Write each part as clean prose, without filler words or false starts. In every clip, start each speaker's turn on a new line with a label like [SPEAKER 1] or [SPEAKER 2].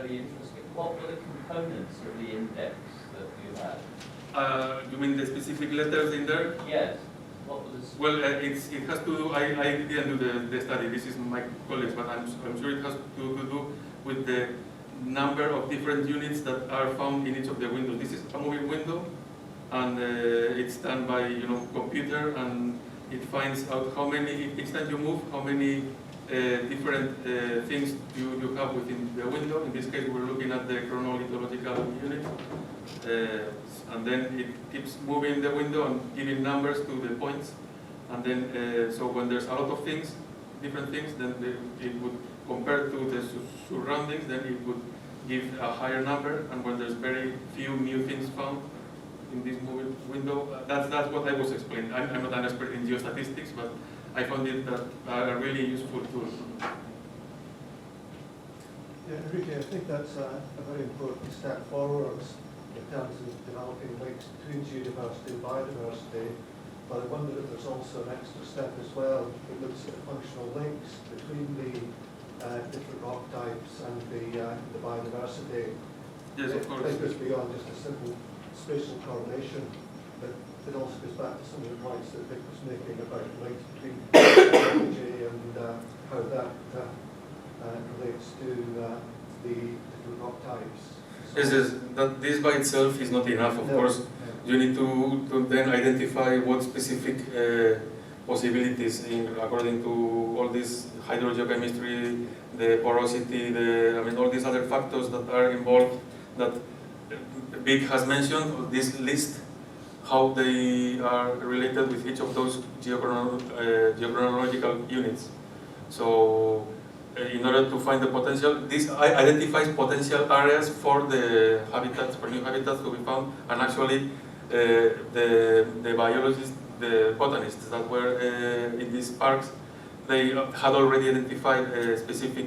[SPEAKER 1] very interesting. What were the components of the index that you had?
[SPEAKER 2] You mean the specific letters in there?
[SPEAKER 1] Yes. What was?
[SPEAKER 2] Well, it has to do, I didn't do the study, this is my colleagues, but I'm sure it has to do with the number of different units that are found in each of the windows. This is a moving window, and it's done by computer, and it finds out how many, each time you move, how many different things you have within the window. In this case, we're looking at the chronolithological unit. And then it keeps moving the window and giving numbers to the points. And then, so when there's a lot of things, different things, then it would, compared to the surroundings, then it would give a higher number. And when there's very few new things found in this moving window, that's what I was explaining. I'm not an expert in geostatistics, but I found it a really useful tool.
[SPEAKER 3] Yeah, Enrique, I think that's a very important step forward in terms of developing links between geodiversity and biodiversity. But I wonder if there's also an extra step as well that looks at the functional links between the different rock types and the biodiversity.
[SPEAKER 2] Yes, of course.
[SPEAKER 3] It goes beyond just a simple spatial correlation, but it also goes back to some of the points that Vic was making about links between ecology and how that relates to the different rock types.
[SPEAKER 2] This by itself is not enough, of course. You need to then identify what specific possibilities according to all this hydrogeochemistry, the porosity, all these other factors that are involved that Vic has mentioned, this list, how they are related with each of those geochronological units. So in order to find the potential, this identifies potential areas for the habitats, for new habitats to be found, and actually the biologists, the botanists that were in these parks, they had already identified specific,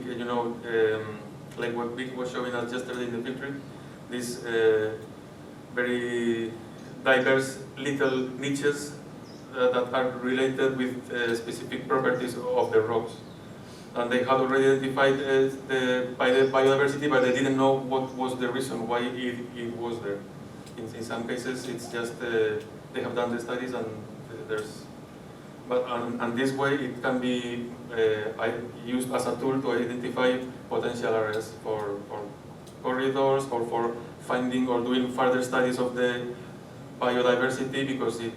[SPEAKER 2] like what Vic was showing us yesterday in the field trip, these very diverse little niches that are related with specific properties of the rocks. And they had already identified by the biodiversity, but they didn't know what was the reason why it was there. In some cases, it's just they have done the studies and there's, and this way it can be used as a tool to identify potential areas for corridors or for finding or doing further studies of the biodiversity, because it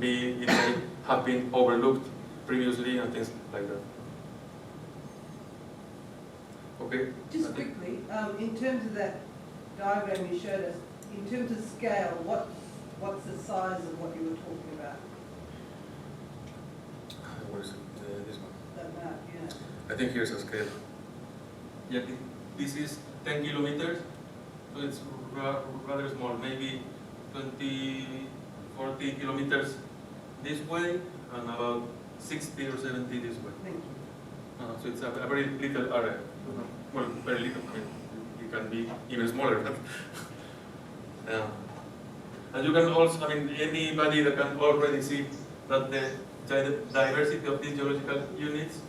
[SPEAKER 2] may have been overlooked previously and things like that. Okay.
[SPEAKER 4] Just quickly, in terms of that diagram you showed us, in terms of scale, what's the size of what you were talking about?
[SPEAKER 2] Where is it? This one.
[SPEAKER 4] That map, yeah.
[SPEAKER 2] I think here's a scale. Yeah, this is 10 kilometers, so it's rather small, maybe 20, 40 kilometers this way, and about 60 or 70 this way.
[SPEAKER 4] Thank you.
[SPEAKER 2] So it's a very little area. Well, very little. I mean, it can be even smaller. But and you can also, anybody that can already see that the diversity of these geological units,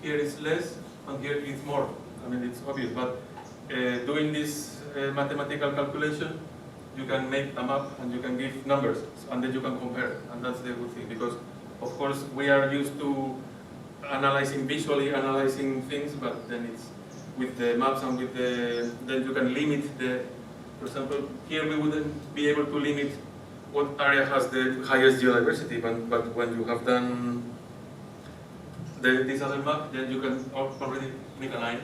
[SPEAKER 2] here is less and here is more. It's obvious, but doing this mathematical calculation, you can make a map and you can give numbers, and then you can compare, and that's the good thing, because of course we are used to visually analyzing things, but then it's with the maps and with then you can limit for example, here we wouldn't be able to limit what area has the highest geodiversity, but when you have done this other map, then you can already make a line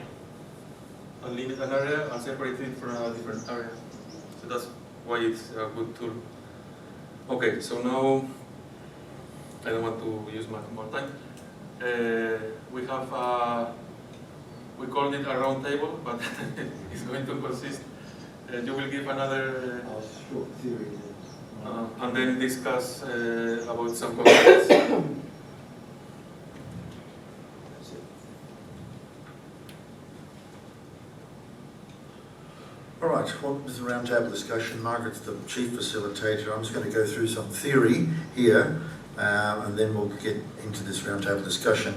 [SPEAKER 2] and limit an area and separate it from a different area. So that's why it's a good tool. Okay, so now I don't want to use much more time. We have we called it a round table, but it's going to consist. You will give another
[SPEAKER 3] short theory,
[SPEAKER 2] and then discuss about some comments.
[SPEAKER 5] All right, well, this is a roundtable discussion. Margaret's the chief facilitator. I'm just going to go through some theory here. and then we'll get into this roundtable discussion.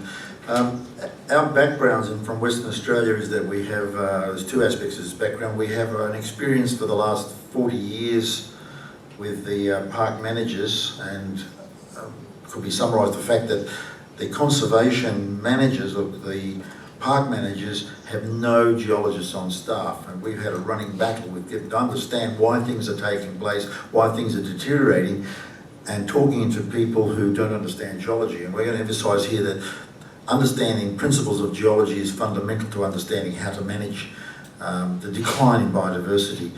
[SPEAKER 5] Our backgrounds from Western Australia is that we have, there's two aspects of this background. We have an experience for the last 40 years with the park managers, and could be summarised the fact that the conservation managers, or the park managers, have no geologists on staff, and we've had a running battle with them to understand why things are taking place, why things are deteriorating, and talking to people who don't understand geology. And we're going to emphasise here that understanding principles of geology is fundamental to understanding how to manage the decline in biodiversity.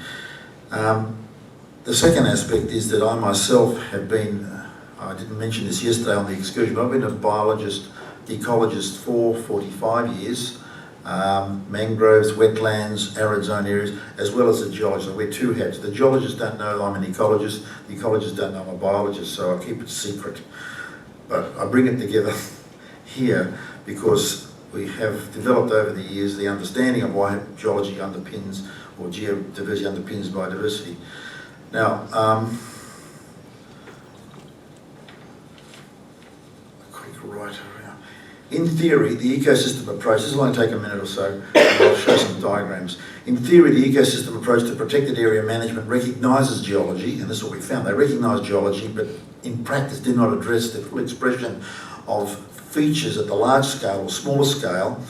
[SPEAKER 5] The second aspect is that I myself have been, I didn't mention this yesterday on the excursion, but I've been a biologist, ecologist for 45 years, mangroves, wetlands, arid zone areas, as well as a geologist. I wear two hats. The geologists don't know I'm an ecologist, the ecologists don't know I'm a biologist, so I keep it secret. But I bring it together here because we have developed over the years the understanding of why geology underpins, or geodiversity underpins biodiversity. Now, a quick write around. In theory, the ecosystem approach, this will only take a minute or so, and I'll show some diagrams. In theory, the ecosystem approach to protected area management recognises geology, and this is what we found. They recognise geology, but in practice did not address the full expression of features at the large scale or smaller scale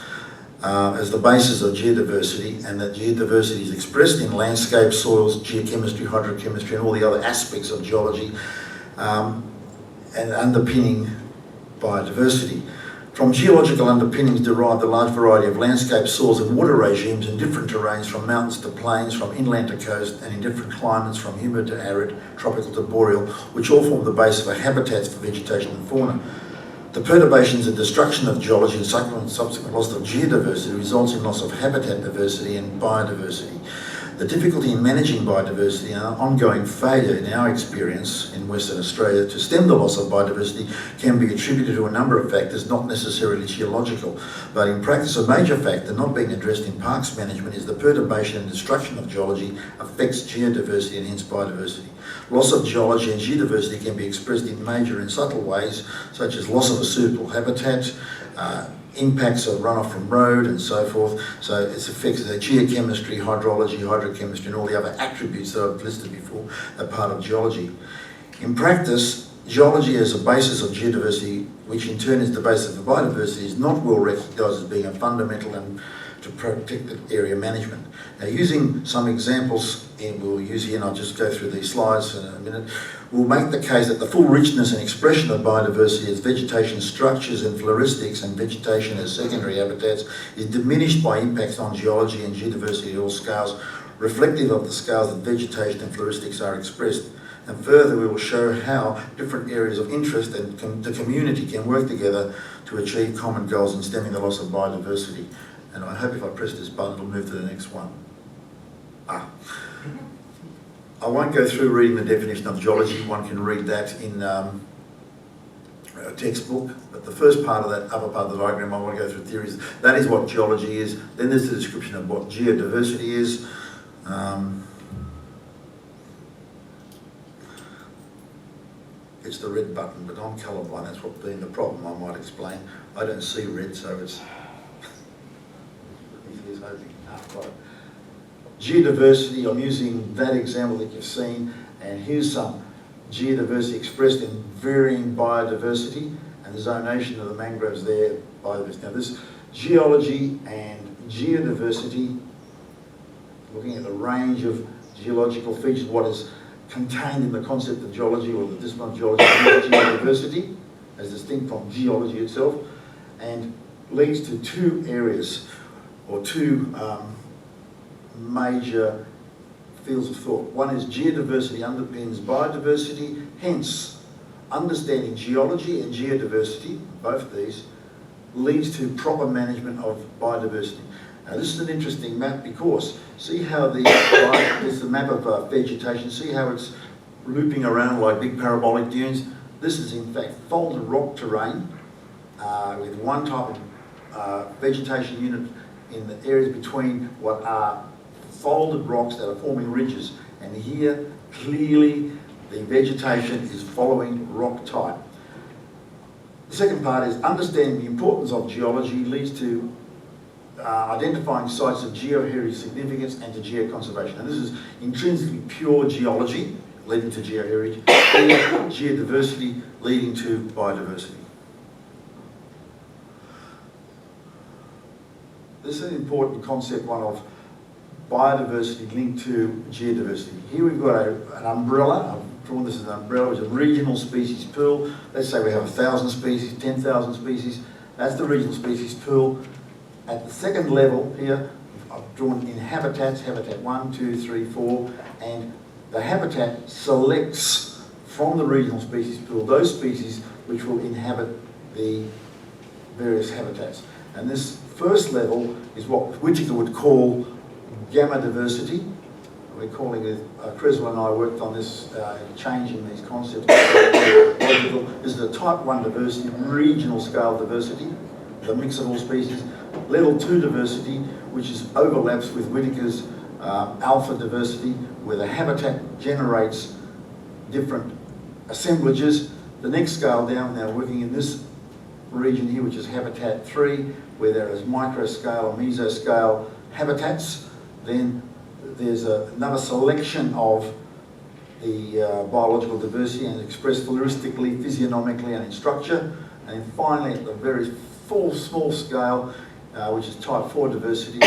[SPEAKER 5] as the basis of geodiversity, and that geodiversity is expressed in landscape, soils, geochemistry, hydrochemistry, and all the other aspects of geology, and underpinning biodiversity. From geological underpinnings derived a large variety of landscape, soils and water regimes in different terrains, from mountains to plains, from inland to coast, and in different climates, from humid to arid, tropical to boreal, which all form the base of habitats for vegetation and fauna. The perturbations and destruction of geology and subsequent loss of geodiversity results in loss of habitat diversity and biodiversity. The difficulty in managing biodiversity and ongoing failure in our experience in Western Australia to stem the loss of biodiversity can be attributed to a number of factors, not necessarily geological, but in practice a major factor not being addressed in parks management is the perturbation and destruction of geology affects geodiversity and hence biodiversity. Loss of geology and geodiversity can be expressed in major and subtle ways, such as loss of a suitable habitat, impacts of runoff from road and so forth. So it's affects the geochemistry, hydrology, hydrochemistry, and all the other attributes that I've listed before are part of geology. In practice, geology as a basis of geodiversity, which in turn is the basis of biodiversity, is not well recognised as being a fundamental and to protected area management. Now, using some examples, and we'll use here, and I'll just go through these slides in a minute, we'll make the case that the full richness and expression of biodiversity as vegetation structures and floristics and vegetation as secondary habitats is diminished by impacts on geology and geodiversity at all scales, reflective of the scales that vegetation and floristics are expressed. And further, we will show how different areas of interest and the community can work together to achieve common goals in stemming the loss of biodiversity. And I hope if I press this button, it'll move to the next one. I won't go through reading the definition of geology. One can read that in a textbook. But the first part of that upper part of the diagram, I want to go through theories. That is what geology is. Then there's the description of what geodiversity is. It's the red button, but I'm colourblind. That's what being the problem, I might explain. I don't see red, so it's... Geodiversity, I'm using that example that you've seen, and here's some geodiversity expressed in varying biodiversity, and the zonation of the mangroves there, biodiversity. Now this geology and geodiversity, looking at the range of geological features, what is contained in the concept of geology, or the discipline of geology, geodiversity, as distinct from geology itself, and leads to two areas, or two major fields of thought. One is geodiversity underpins biodiversity, hence understanding geology and geodiversity, both of these, leads to proper management of biodiversity. Now this is an interesting map because see how this is a map of vegetation, see how it's looping around like big parabolic dunes. This is in fact folded rock terrain with one type of vegetation unit in the areas between what are folded rocks that are forming ridges, and here clearly the vegetation is following rock type. The second part is understanding the importance of geology leads to identifying sites of geoheritage significance and to geoconservation. And this is intrinsically pure geology leading to geoheritage, and geodiversity leading to biodiversity. This is an important concept, one of biodiversity linked to geodiversity. Here we've got an umbrella. I've drawn this as an umbrella, which is a regional species pool. Let's say we have 1,000 species, 10,000 species. That's the regional species pool. At the second level here, I've drawn in habitats, habitat 1, 2, 3, 4, and the habitat selects from the regional species pool those species which will inhabit the various habitats. And this first level is what Whittaker would call gamma diversity. We're calling it, Creswell and I worked on this, changing these concepts. This is a type 1 diversity, regional scale diversity, the mix of all species. Level 2 diversity, which overlaps with Whittaker's alpha diversity, where the habitat generates different assemblages. The next scale down, now working in this region here, which is habitat 3, where there is microscale or mesoscale habitats. Then there's another selection of the biological diversity and expressed floristically, physiognomically and in structure. And then finally at the very small scale, which is type 4 diversity,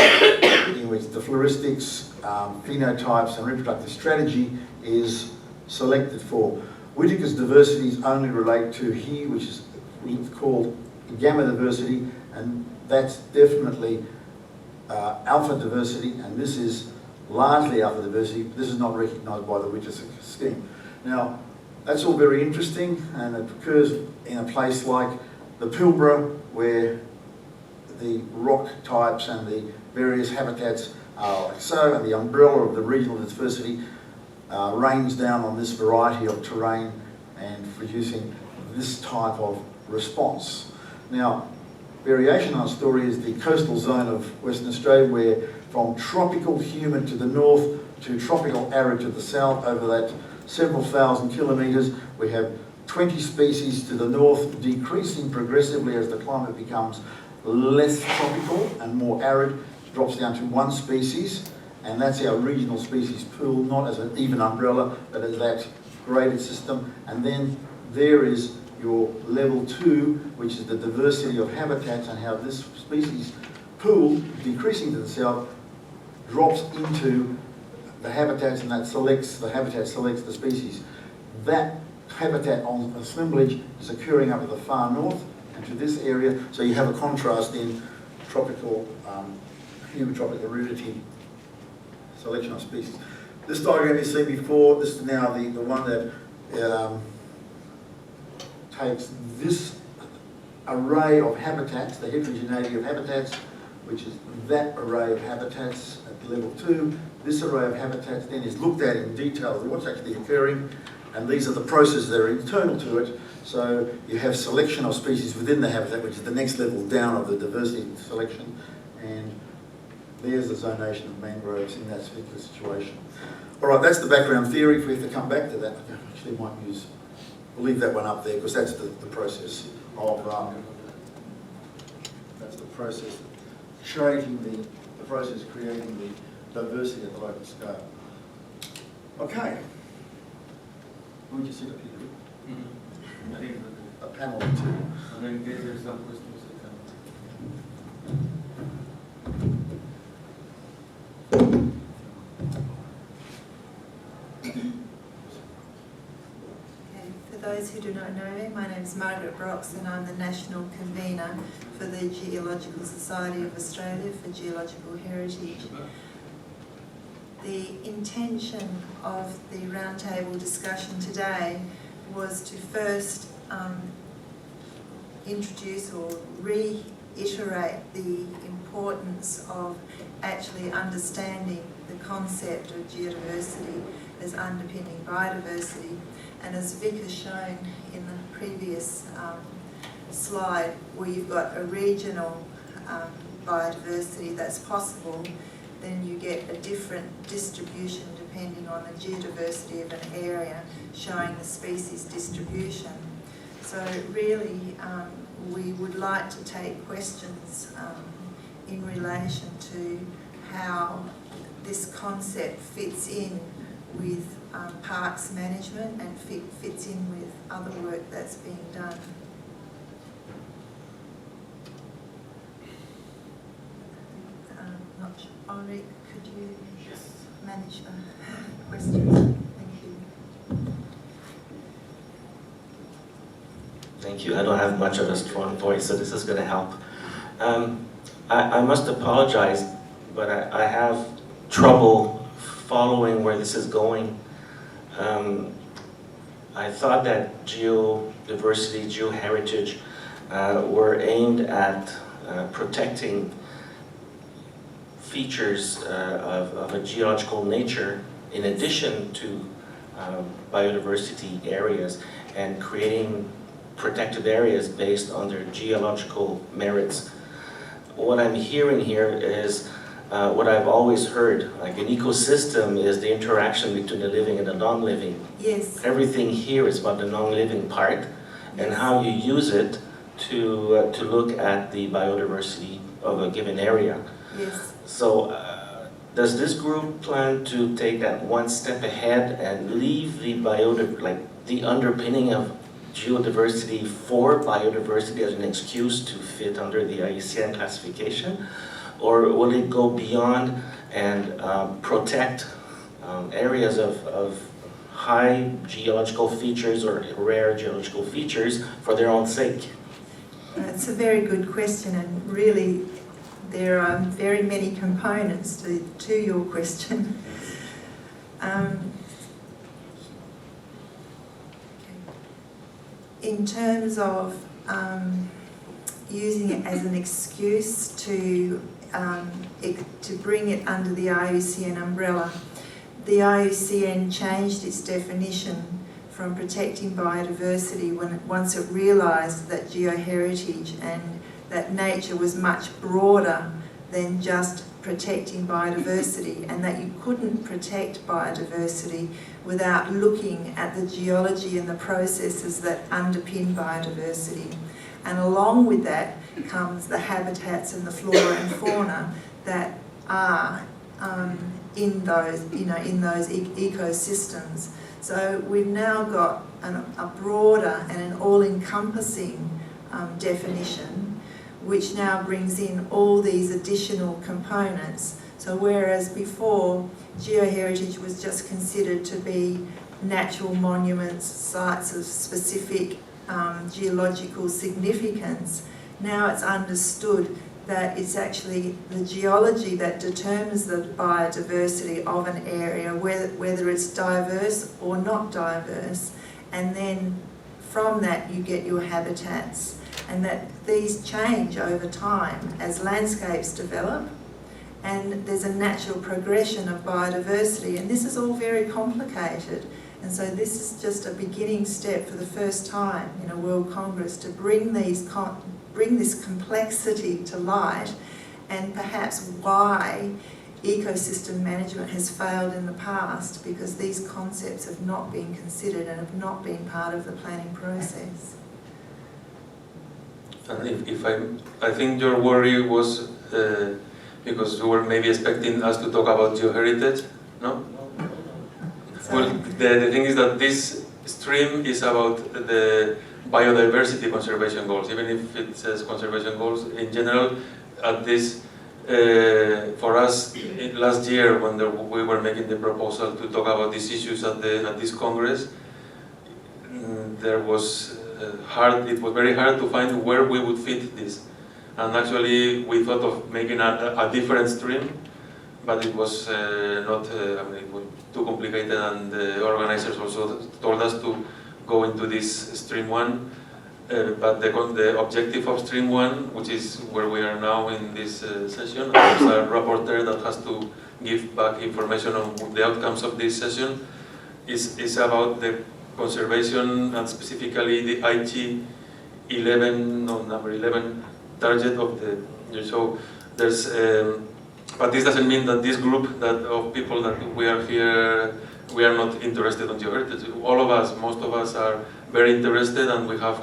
[SPEAKER 5] in which the floristics, phenotypes and reproductive strategy is selected for. Whittaker's diversities only relate to here, which is called gamma diversity, and that's definitely alpha diversity, and this is largely alpha diversity. This is not recognised by the Whittaker scheme. Now, that's all very interesting, and it occurs in a place like the Pilbara, where the rock types and the various habitats are like so, and the umbrella of the regional diversity rains down on this variety of terrain and producing this type of response. Now, variation on the story is the coastal zone of Western Australia, where from tropical humid to the north to tropical arid to the south, over that several thousand kilometres, we have 20 species to the north, decreasing progressively as the climate becomes less tropical and more arid, drops down to 1 species, and that's our regional species pool, not as an even umbrella, but as that graded system. And then there is your level 2, which is the diversity of habitats, and how this species pool, decreasing to the south, drops into the habitats, and that selects, the habitat selects the species. That habitat on assemblage is occurring up at the far north and to this area, so you have a contrast in tropical, humid tropical aridity selection of species. This diagram you've seen before, this is now the one that takes this array of habitats, the heterogeneity of habitats, which is that array of habitats at level 2. This array of habitats then is looked at in detail, what's actually occurring, and these are the processes that are internal to it. So you have selection of species within the habitat, which is the next level down of the diversity selection, and there's the zonation of mangroves in that particular situation. All right, that's the background theory. If we have to come back to that, I actually might use, we'll leave that one up there, because that's the process of, that's the process creating the process creating the diversity at the local scale. Okay. Would you sit up here?
[SPEAKER 2] Mm-hmm. I think
[SPEAKER 5] A panel of 2.
[SPEAKER 2] and then in case there's some questions,
[SPEAKER 6] For those who do not know me, my name is Margaret Brox, and I'm the National Convener for the Geological Society of Australia for Geological Heritage. The intention of the roundtable discussion today was to first introduce or reiterate the importance of actually understanding the concept of geodiversity as underpinning biodiversity. And as Vic has shown in the previous slide, where you've got a regional biodiversity that's possible, then you get a different distribution depending on the geodiversity of an area, showing the species distribution. So really, we would like to take questions in relation to how this concept fits in with parks management and fits in with other work that's being done. Not sure. Henri, could you manage the questions? Thank you.
[SPEAKER 7] Thank you. I don't have much of a strong voice, so this is going to help. I must apologize, but I have trouble following where this is going. I thought that geodiversity, geoheritage were aimed at protecting features of a geological nature in addition to biodiversity areas, and creating protected areas based on their geological merits. What I'm hearing here is what I've always heard, like an ecosystem is the interaction between the living and the non-living.
[SPEAKER 6] Yes.
[SPEAKER 7] Everything here is about the non-living part and how you use it to look at the biodiversity of a given area.
[SPEAKER 6] Yes.
[SPEAKER 7] So does this group plan to take that one step ahead and leave the underpinning of geodiversity for biodiversity as an excuse to fit under the IUCN classification? Or will it go beyond and protect areas of high geological features or rare geological features for their own sake?
[SPEAKER 6] It's a very good question, and really there are very many components to your question. In terms of using it as an excuse to bring it under the IUCN umbrella, the IUCN changed its definition from protecting biodiversity once it realised that geoheritage and that nature was much broader than just protecting biodiversity, and that you couldn't protect biodiversity without looking at the geology and the processes that underpin biodiversity. And along with that comes the habitats and the flora and fauna that are in those ecosystems. So we've now got a broader and an all-encompassing definition, which now brings in all these additional components. So whereas before geoheritage was just considered to be natural monuments, sites of specific geological significance, now it's understood that it's actually the geology that determines the biodiversity of an area, whether it's diverse or not diverse, and then from that you get your habitats, and that these change over time as landscapes develop, and there's a natural progression of biodiversity, and this is all very complicated. And so this is just a beginning step for the first time in a World Congress to bring this complexity to light, and perhaps why ecosystem management has failed in the past, because these concepts have not been considered and have not been part of the planning process.
[SPEAKER 2] And I think your worry was because you were maybe expecting us to talk about geoheritage, no? Well, the thing is that this stream is about the biodiversity conservation goals, even if it says conservation goals in general. At this, for us, last year when we were making the proposal to talk about these issues at this Congress, there was it was very hard to find where we would fit this. And actually we thought of making a different stream, but it was not, it was too complicated, and the organizers also told us to go into this stream 1. But the objective of stream 1, which is where we are now in this session, there's a rapporteur that has to give back information on the outcomes of this session, is about the conservation and specifically the IG 11, no, number 11 target of the year. So there's, but this doesn't mean that this group of people that we are here we are not interested in geoheritage. All of us, most of us are very interested, and we have,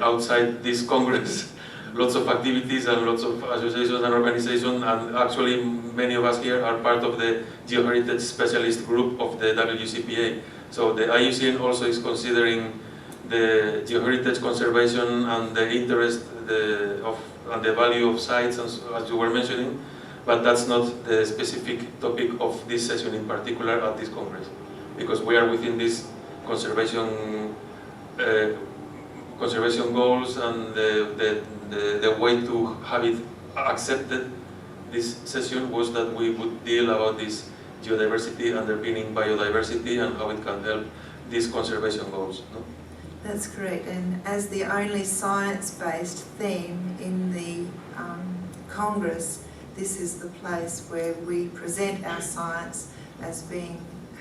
[SPEAKER 2] outside this Congress, lots of activities and lots of associations and organizations, and actually many of us here are part of the geoheritage specialist group of the WCPA. So the IUCN also is considering the geoheritage conservation and the interest and the value of sites, as you were mentioning, but that's not the specific topic of this session in particular at this Congress, because we are within this conservation goals, and the way to have it accepted this session was that we would deal about this geodiversity underpinning biodiversity and how it can help these conservation goals. No?
[SPEAKER 6] That's correct, and as the only science-based theme in the Congress, this is the place where we present our science as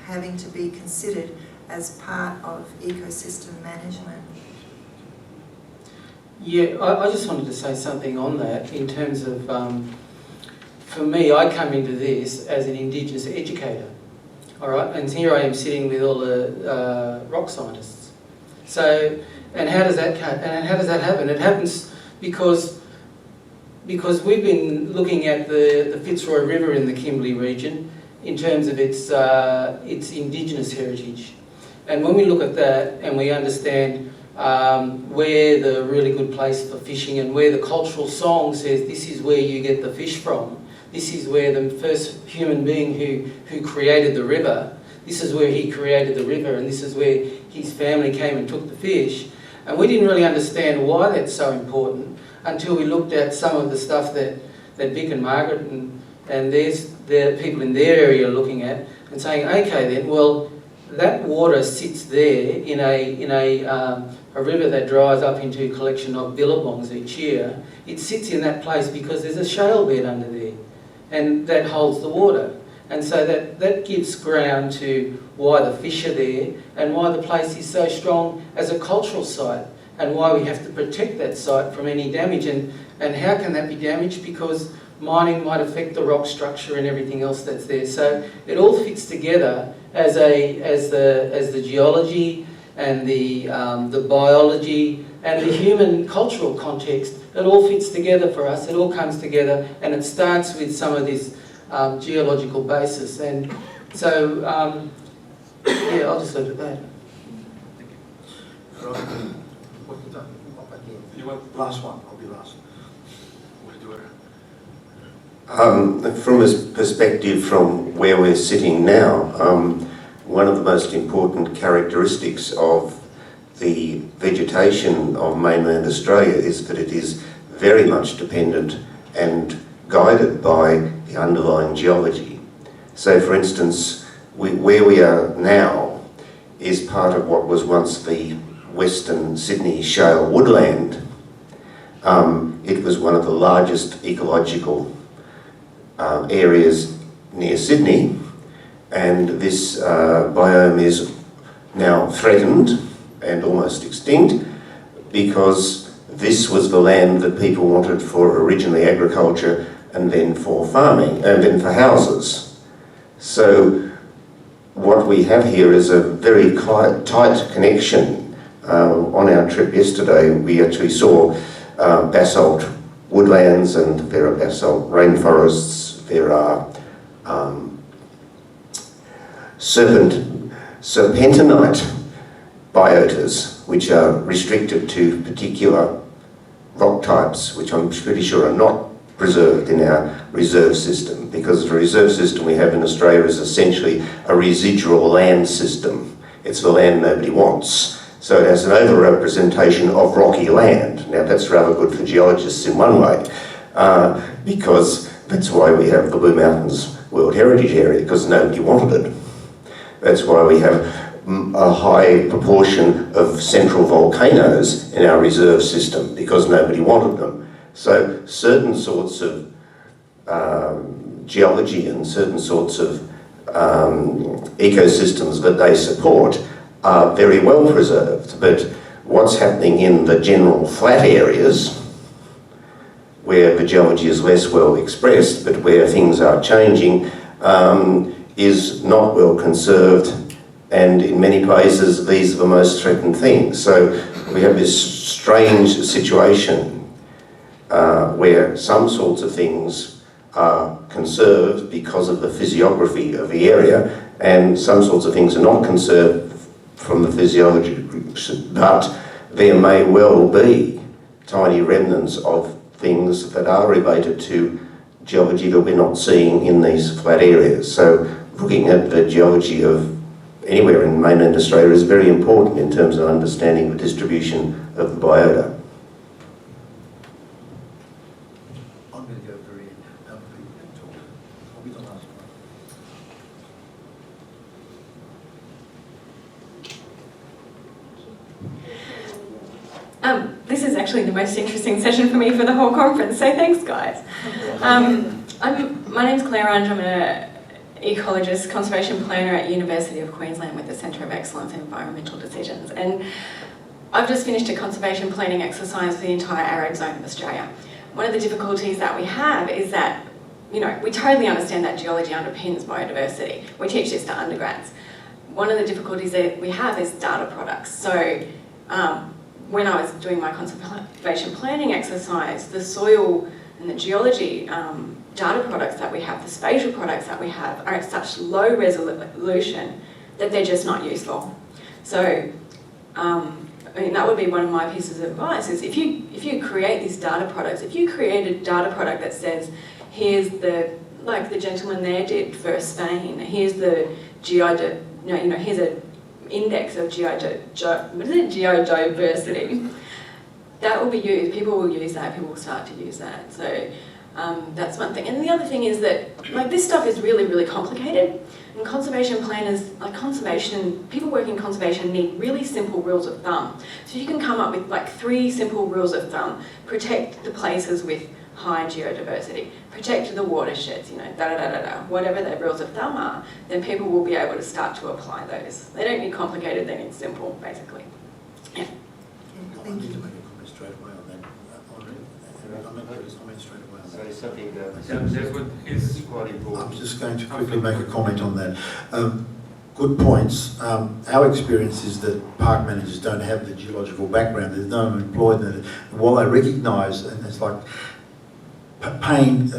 [SPEAKER 6] having to be considered as part of ecosystem management.
[SPEAKER 8] Yeah, I just wanted to say something on that in terms of, for me, I come into this as an Indigenous educator, all right? And here I am sitting with all the rock scientists. So, and how does that happen? It happens because we've been looking at the Fitzroy River in the Kimberley region in terms of its Indigenous heritage. And when we look at that and we understand where the really good place for fishing and where the cultural song says this is where you get the fish from, this is where the first human being who created the river, this is where he created the river, and this is where his family came and took the fish. And we didn't really understand why that's so important until we looked at some of the stuff that Vic and Margaret and the people in their area are looking at and saying, okay then, well, that water sits there in a river that dries up into a collection of billabongs each year. It sits in that place because there's a shale bed under there, and that holds the water. And so that gives ground to why the fish are there and why the place is so strong as a cultural site, and why we have to protect that site from any damage. And how can that be damaged? Because mining might affect the rock structure and everything else that's there. So it all fits together as the geology and the biology and the human cultural context. It all fits together for us. It all comes together, and it starts with some of this geological basis. And so, yeah, I'll just leave it at that.
[SPEAKER 2] You want
[SPEAKER 5] Last one, I'll be last.
[SPEAKER 9] From a perspective from where we're sitting now, one of the most important characteristics of the vegetation of mainland Australia is that it is very much dependent and guided by the underlying geology. So for instance, where we are now is part of what was once the Western Sydney shale woodland. It was one of the largest ecological areas near Sydney, and this biome is now threatened and almost extinct because this was the land that people wanted for originally agriculture and then for farming and then for houses. So what we have here is a very tight connection. On our trip yesterday we actually saw basalt woodlands, and there are basalt rainforests, there are serpentinite biotas, which are restricted to particular rock types, which I'm pretty sure are not preserved in our reserve system, because the reserve system we have in Australia is essentially a residual land system. It's the land nobody wants. So it has an over-representation of rocky land. Now that's rather good for geologists in one way, because that's why we have the Blue Mountains World Heritage Area, because nobody wanted it. That's why we have a high proportion of central volcanoes in our reserve system, because nobody wanted them. So certain sorts of geology and certain sorts of ecosystems that they support are very well preserved. But what's happening in the general flat areas, where the geology is less well expressed, but where things are changing, is not well conserved, and in many places these are the most threatened things. So we have this strange situation where some sorts of things are conserved because of the physiography of the area, and some sorts of things are not conserved from the physiology, but there may well be tiny remnants of things that are related to geology that we're not seeing in these flat areas. So looking at the geology of anywhere in mainland Australia is very important in terms of understanding the distribution of the biota.
[SPEAKER 5] I'm going to go very end. Other people can talk. I'll be the last one.
[SPEAKER 10] This is actually the most interesting session for me for the whole conference, so thanks guys. My name's Claire Runge, I'm an ecologist, conservation planner at University of Queensland with the Centre of Excellence in Environmental Decisions, and I've just finished a conservation planning exercise for the entire arid zone of Australia. One of the difficulties that we have is that, you know, we totally understand that geology underpins biodiversity. We teach this to undergrads. One of the difficulties that we have is data products. So when I was doing my conservation planning exercise, the soil and the geology data products that we have, the spatial products that we have, are at such low resolution that they're just not useful. So, I mean, that would be one of my pieces of advice, is if you create these data products, if you create a data product that says, here's the, like the gentleman there did for Spain, here's the here's an index of geodiversity, that will be used. People will use that. People will start to use that. So that's one thing. And the other thing is that, like, this stuff is really, really complicated. And conservation planners, like people working in conservation need really simple rules of thumb. So you can come up with like 3 simple rules of thumb. Protect the places with high geodiversity. Protect the watersheds, you know, whatever the rules of thumb are, then people will be able to start to apply those. They don't need complicated, they need simple, basically. Yeah.
[SPEAKER 5] I need to make a comment straight away on that. I meant to comment straight away on that.
[SPEAKER 1] Say something about
[SPEAKER 2] That's what is
[SPEAKER 1] quite important.
[SPEAKER 5] I'm just going to quickly make a comment on that. Good points. Our experience is that park managers don't have the geological background. There's no one employed in it. And while they recognise, and it's like paying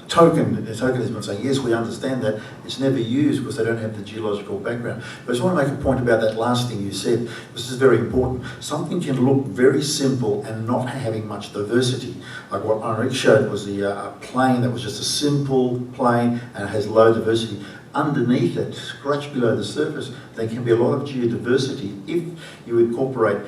[SPEAKER 5] tokenism and saying, yes, we understand that, it's never used because they don't have the geological background. But I just want to make a point about that last thing you said. This is very important. Something can look very simple and not having much diversity. Like what Henrik showed was a plane that was just a simple plane and it has low diversity. Underneath it, scratch below the surface, there can be a lot of geodiversity if you incorporate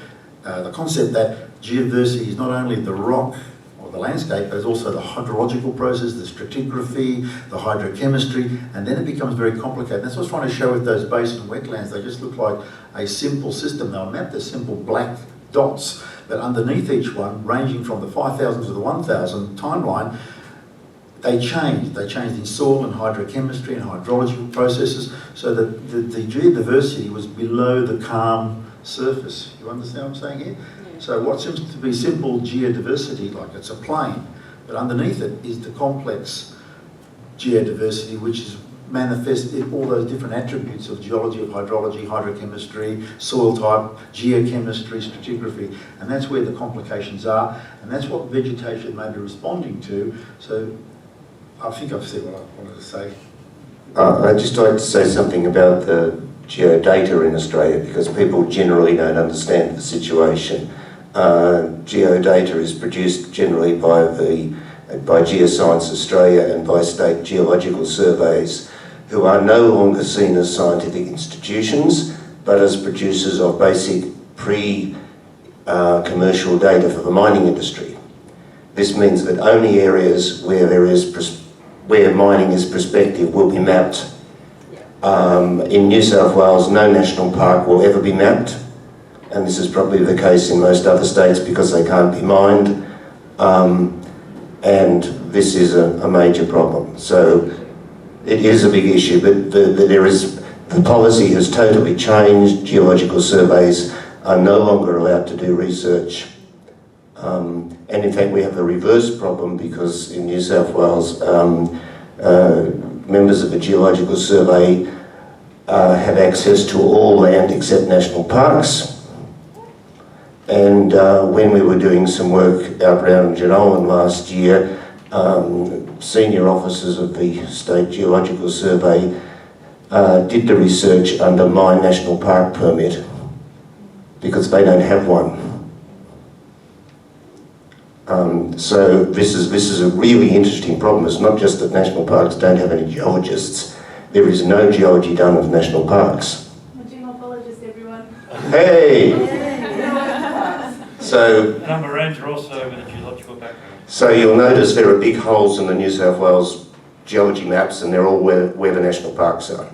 [SPEAKER 5] the concept that geodiversity is not only the rock or the landscape, but it's also the hydrological process, the stratigraphy, the hydrochemistry, and then it becomes very complicated. That's what I was trying to show with those basin wetlands. They just look like a simple system. They'll map the simple black dots, but underneath each one, ranging from the 5,000 to the 1,000 timeline, they changed. They changed in soil and hydrochemistry and hydrological processes, so that the geodiversity was below the calm surface. You understand what I'm saying here? Yeah. So what seems to be simple geodiversity, like it's a plane, but underneath it is the complex geodiversity, which is manifest in all those different attributes of geology, of hydrology, hydrochemistry, soil type, geochemistry, stratigraphy, and that's where the complications are, and that's what vegetation may be responding to. So I think I've said what I wanted to say.
[SPEAKER 9] I'd just like to say something about the geodata in Australia, because people generally don't understand the situation. Geodata is produced generally by Geoscience Australia and by state geological surveys, who are no longer seen as scientific institutions, but as producers of basic pre-commercial data for the mining industry. This means that only areas where mining is prospective will be mapped. In New South Wales, no national park will ever be mapped, and this is probably the case in most other states because they can't be mined, and this is a major problem. So it is a big issue, but the policy has totally changed. Geological surveys are no longer allowed to do research, and in fact we have a reverse problem, because in New South Wales members of a geological survey have access to all land except national parks. And when we were doing some work out around Genoan last year, senior officers of the State Geological Survey did the research under my National Park permit because they don't have one. So this is a really interesting problem. It's not just that national parks don't have any geologists. There is no geology done of national parks.
[SPEAKER 11] I'm a geomorphologist, everyone.
[SPEAKER 9] Hey! So,
[SPEAKER 12] And I'm a ranger also with a geological background.
[SPEAKER 9] so you'll notice there are big holes in the New South Wales geology maps, and they're all where the national parks are.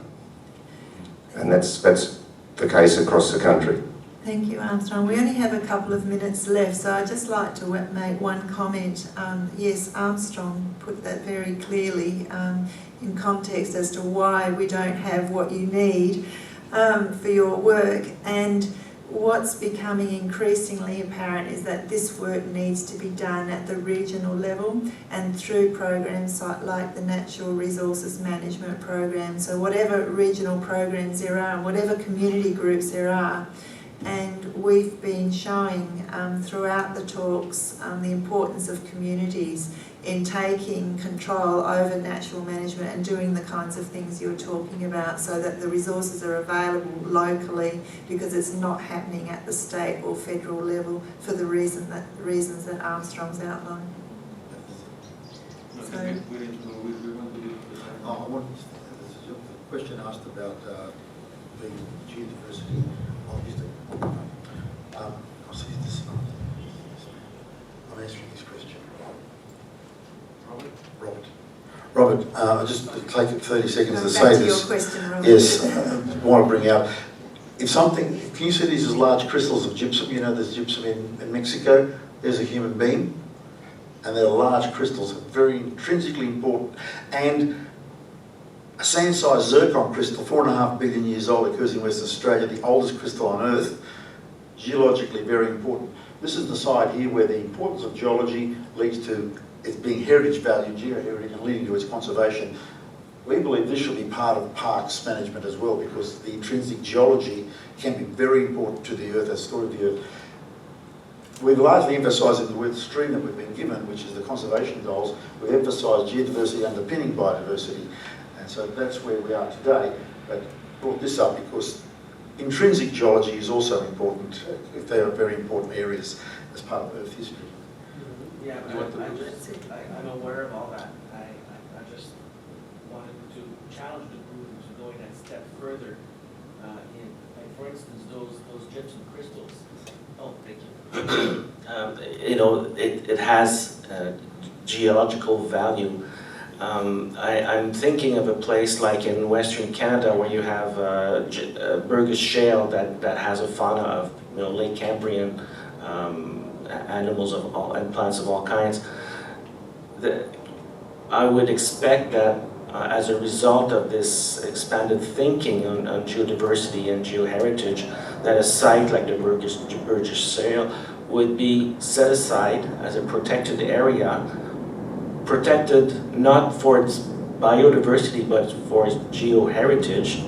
[SPEAKER 9] And that's the case across the country.
[SPEAKER 6] Thank you, Armstrong. We only have a couple of minutes left, so I'd just like to make one comment. Yes, Armstrong put that very clearly in context as to why we don't have what you need for your work. And what's becoming increasingly apparent is that this work needs to be done at the regional level and through programs like the Natural Resources Management Program. So whatever regional programs there are, whatever community groups there are, and we've been showing throughout the talks the importance of communities in taking control over natural management and doing the kinds of things you're talking about so that the resources are available locally because it's not happening at the state or federal level for the reasons that Armstrong's outlined. So,
[SPEAKER 5] I want a question asked about the geodiversity. I'm answering this question. Robert, just to take 30 seconds to say
[SPEAKER 6] back to
[SPEAKER 5] this.
[SPEAKER 6] your question, Robert.
[SPEAKER 5] Yes, I want to bring out, can you see these as large crystals of gypsum? You know, there's gypsum in Mexico. There's a human being, and they're large crystals, very intrinsically important. And a sand-sized zircon crystal, 4.5 billion years old, occurs in Western Australia, the oldest crystal on Earth, geologically very important. This is the side here where the importance of geology leads to its being heritage value, geoheritage, and leading to its conservation. We believe this should be part of parks management as well because the intrinsic geology can be very important to the Earth, as story of the Earth. We've largely emphasised in the word stream that we've been given, which is the conservation goals, we've emphasised geodiversity underpinning biodiversity. And so that's where we are today. But brought this up because intrinsic geology is also important, if they are very important areas as part of Earth history.
[SPEAKER 1] Yeah, but I'm aware of all that. I just wanted to challenge the group into going that step further for instance, those gypsum crystals. Oh, thank you.
[SPEAKER 7] You know, it has geological value. I'm thinking of a place like in Western Canada where you have Burgess Shale that has a fauna of Lake Cambrian animals of all and plants of all kinds. I would expect that as a result of this expanded thinking on geodiversity and geoheritage, that a site like the Burgess Shale would be set aside as a protected area, protected not for its biodiversity but for its geoheritage.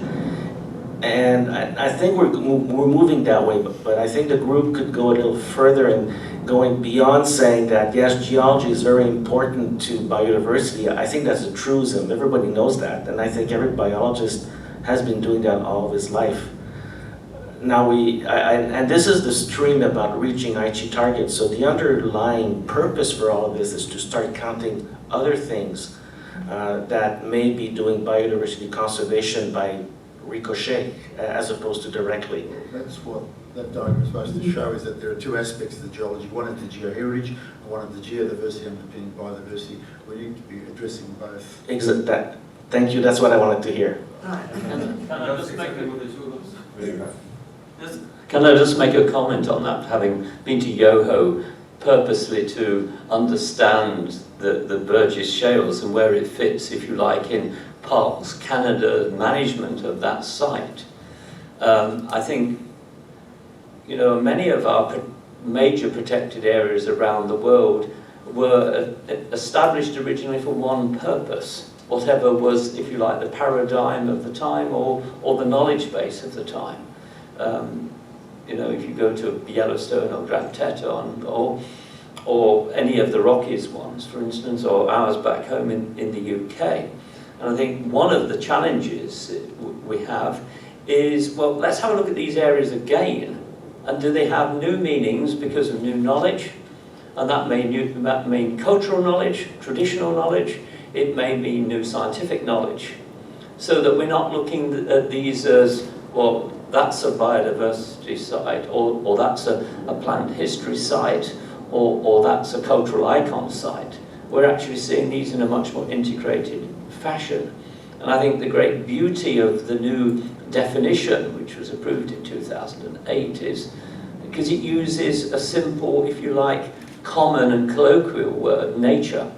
[SPEAKER 7] And I think we're moving that way, but I think the group could go a little further in going beyond saying that yes, geology is very important to biodiversity. I think that's a truism. Everybody knows that, and I think every biologist has been doing that all of his life. Now and this is the stream about reaching Aichi targets. So the underlying purpose for all of this is to start counting other things that may be doing biodiversity conservation by ricochet as opposed to directly.
[SPEAKER 5] That's what that diagram is supposed to show, is that there are two aspects of the geology. One is the geoheritage and one is the geodiversity underpinning biodiversity. We need to be addressing both.
[SPEAKER 7] Thank you, that's what I wanted to hear.
[SPEAKER 13] Can I just make a comment on that, having been to Yoho purposely to understand the Burgess Shales and where it fits, if you like, in Parks Canada management of that site. I think, many of our major protected areas around the world were established originally for one purpose, whatever was, if you like, the paradigm of the time or the knowledge base of the time. You know, if you go to Yellowstone or Grand Teton or any of the Rockies ones, for instance, or ours back home in the UK. And I think one of the challenges we have is, well, let's have a look at these areas again. And do they have new meanings because of new knowledge? And that may mean cultural knowledge, traditional knowledge. It may mean new scientific knowledge. So that we're not looking at these as, well, that's a biodiversity site, or that's a plant history site, or that's a cultural icon site. We're actually seeing these in a much more integrated fashion. And I think the great beauty of the new definition, which was approved in 2008, is because it uses a simple, if you like, common and colloquial word, nature.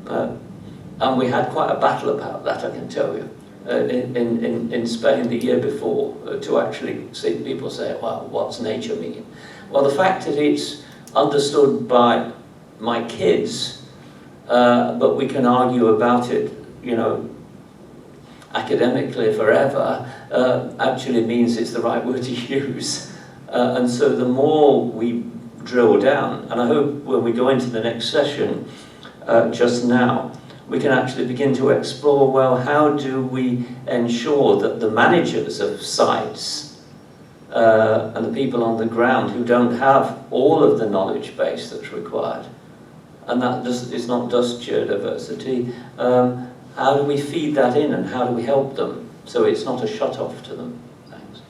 [SPEAKER 13] And we had quite a battle about that, I can tell you. In Spain the year before, to actually see people say, well, what's nature mean? Well, the fact that it's understood by my kids, but we can argue about it, you know, academically forever, actually means it's the right word to use. And so the more we drill down, and I hope when we go into the next session just now, we can actually begin to explore, well, how do we ensure that the managers of sites and the people on the ground who don't have all of the knowledge base that's required, and that is not just geodiversity, how do we feed that in and how do we help them so it's not a shut-off to them? Thanks.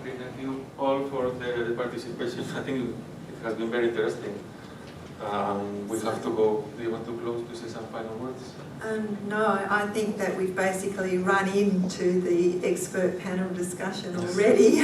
[SPEAKER 2] Okay, thank you all for the participation. I think it has been very interesting. We have to go. Do you want to close to say some final words?
[SPEAKER 6] No, I think that we've basically run into the expert panel discussion already.